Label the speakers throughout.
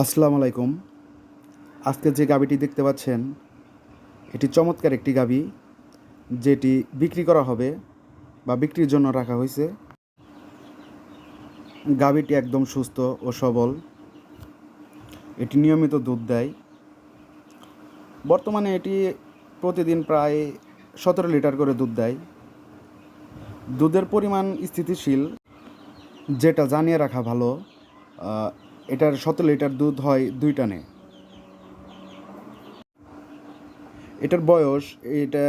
Speaker 1: আসসালামু আলাইকুম। আজকে যে গাভীটি দেখতে পাচ্ছেন এটি চমৎকার একটি গাভী, যেটি বিক্রি করা হবে বা বিক্রির জন্য রাখা হয়েছে। গাভীটি একদম সুস্থ ও সবল। এটি নিয়মিত দুধ দেয়। বর্তমানে এটি প্রতিদিন প্রায় 17 লিটার করে দুধ দেয়। দুধের পরিমাণ স্থিতিশীল, যেটা জানিয়ে রাখা ভালো। এটার 17 লিটার দুধ হয় 2 টানে। এটার বয়স, এটা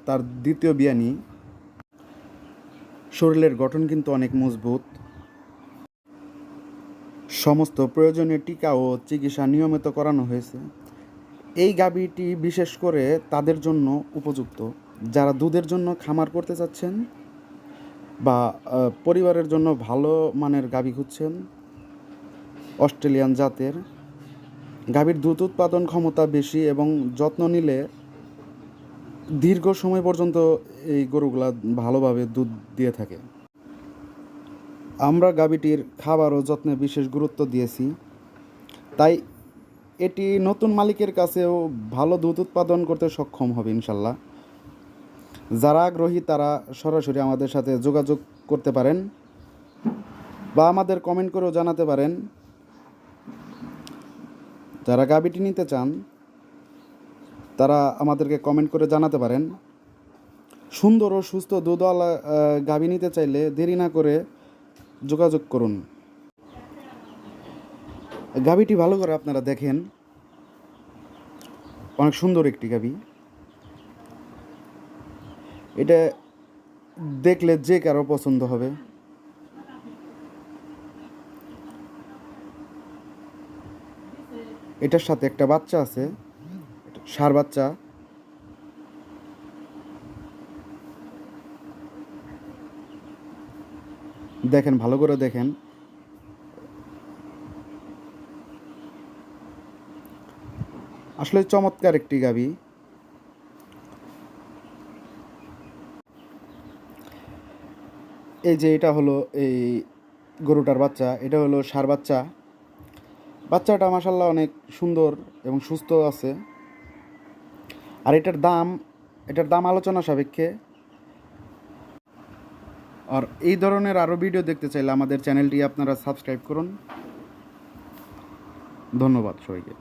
Speaker 1: তার দ্বিতীয় বিয়ানি। শরীরের গঠন কিন্তু অনেক মজবুত। সমস্ত প্রয়োজনীয় টিকা ও চিকিৎসা নিয়মিত করানো হয়েছে। এই গাভীটি বিশেষ করে তাদের জন্য উপযুক্ত যারা দুধের জন্য খামার করতে চাচ্ছেন বা পরিবারের জন্য ভালো মানের গাভী খুঁজছেন। অস্ট্রেলিয়ান জাতের গাভীর দুধ উৎপাদন ক্ষমতা বেশি এবং যত্ন নিলে দীর্ঘ সময় পর্যন্ত এই গরুগুলা ভালোভাবে দুধ দিয়ে থাকে। আমরা গাভীটির খাবার ও যত্নে বিশেষ গুরুত্ব দিয়েছি, তাই এটি নতুন মালিকের কাছেও ভালো দুধ উৎপাদন করতে সক্ষম হবে ইনশাল্লাহ। যারা আগ্রহী তারা সরাসরি আমাদের সাথে যোগাযোগ করতে পারেন বা আমাদের কমেন্ট করেও জানাতে পারেন। যারা গাভীটি নিতে চান তারা আমাদেরকে কমেন্ট করে জানাতে পারেন। সুন্দর ও সুস্থ দুধওয়ালা গাভী নিতে চাইলে দেরি না করে যোগাযোগ করুন। গাভীটি ভালো করে আপনারা দেখেন, অনেক সুন্দর একটি গাভী। এটা দেখলে যে কারো পছন্দ হবে। এটার সাথে একটা বাচ্চা আছে, ষাঁড় বাচ্চা। দেখেন, ভালো করে দেখেন। আসলে চমৎকার একটি গাভী। এই যে এটা হলো এই গরুটার বাচ্চা, এটা হলো ষাঁড় বাচ্চা। বাচ্চাটা মাশাআল্লাহ অনেক সুন্দর এবং সুস্থ আছে। আর এটার দাম আলোচনা সাপেক্ষে। আর এই ধরনের আরও ভিডিও দেখতে চাইলে আমাদের চ্যানেলটি আপনারা সাবস্ক্রাইব করুন। ধন্যবাদ সবাইকে।